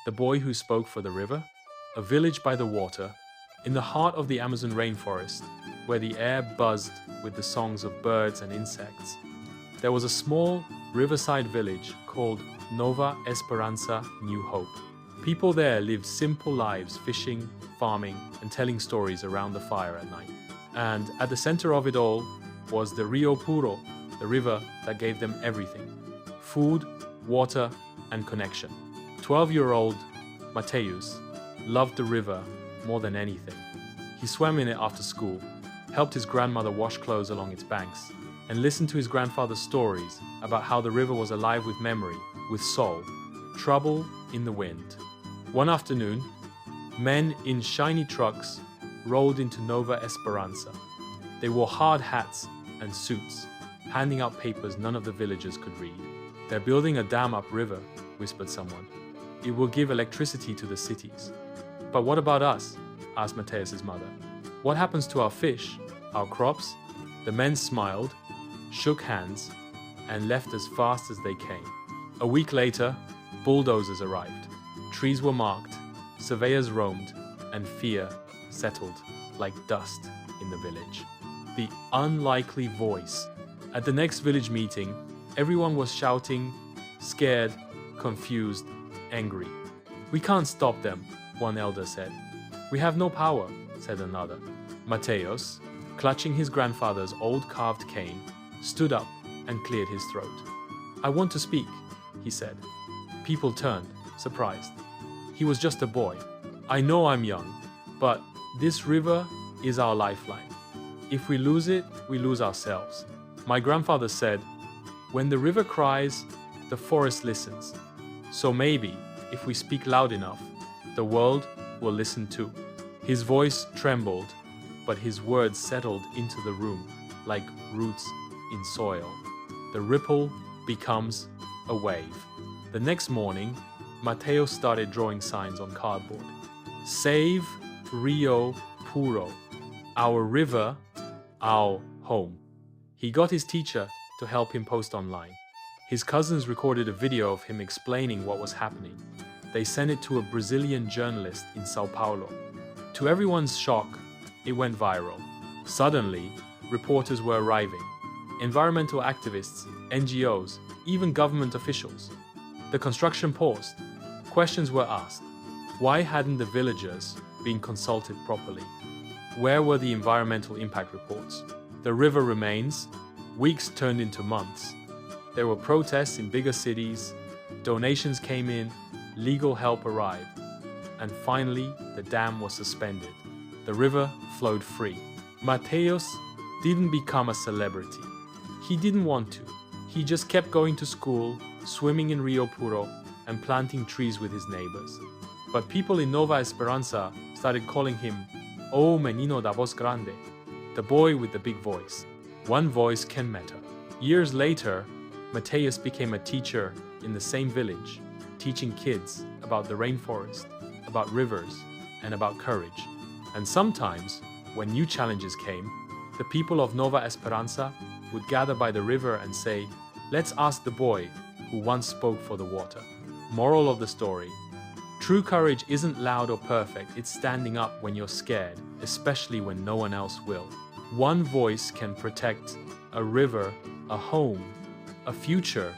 The boy who spoke for the river? A village by the water, in the heart of the Amazon rainforest, where the air buzzed with the songs of birds and insects. There was a small riverside village called Nova Esperanza, New Hope. People there lived simple lives, fishing, farming, and telling stories around the fire at night. And at the center of it all was the Rio Puro, the river that gave them everything: food, water, and connection. 12-year-old Mateus loved the river more than anything. He swam in it after school, helped his grandmother wash clothes along its banks, and listened to his grandfather's stories about how the river was alive with memory, with soul, trouble in the wind. One afternoon, men in shiny trucks rolled into Nova Esperanza. They wore hard hats and suits, handing out papers none of the villagers could read. "They're building a dam upriver," whispered someone. "It will give electricity to the cities." "But what about us?" asked Mateus' mother. "What happens to our fish, our crops?" The men smiled, shook hands, and left as fast as they came. A week later, bulldozers arrived. Trees were marked, surveyors roamed, and fear settled like dust in the village. The unlikely voice. At the next village meeting, everyone was shouting, scared, confused, angry. "We can't stop them," one elder said. "We have no power," said another. Mateus, clutching his grandfather's old carved cane, stood up and cleared his throat. "I want to speak," he said. People turned, surprised. He was just a boy. "I know I'm young, but this river is our lifeline. If we lose it, we lose ourselves. My grandfather said, when the river cries, the forest listens. So maybe, if we speak loud enough, the world will listen too." His voice trembled, but his words settled into the room like roots in soil. The ripple becomes a wave. The next morning, Mateus started drawing signs on cardboard. "Save Rio Puro, our river, our home." He got his teacher to help him post online. His cousins recorded a video of him explaining what was happening. They sent it to a Brazilian journalist in Sao Paulo. To everyone's shock, it went viral. Suddenly, reporters were arriving. Environmental activists, NGOs, even government officials. The construction paused. Questions were asked. Why hadn't the villagers been consulted properly? Where were the environmental impact reports? The river remains. Weeks turned into months. There were protests in bigger cities, donations came in, legal help arrived, and finally the dam was suspended. The river flowed free. Mateus didn't become a celebrity. He didn't want to. He just kept going to school, swimming in Rio Puro, and planting trees with his neighbors. But people in Nova Esperanza started calling him "O menino da voz grande," the boy with the big voice. One voice can matter. Years later, Mateus became a teacher in the same village, teaching kids about the rainforest, about rivers, and about courage. And sometimes, when new challenges came, the people of Nova Esperanza would gather by the river and say, "Let's ask the boy who once spoke for the water." Moral of the story: true courage isn't loud or perfect, it's standing up when you're scared, especially when no one else will. One voice can protect a river, a home, a future,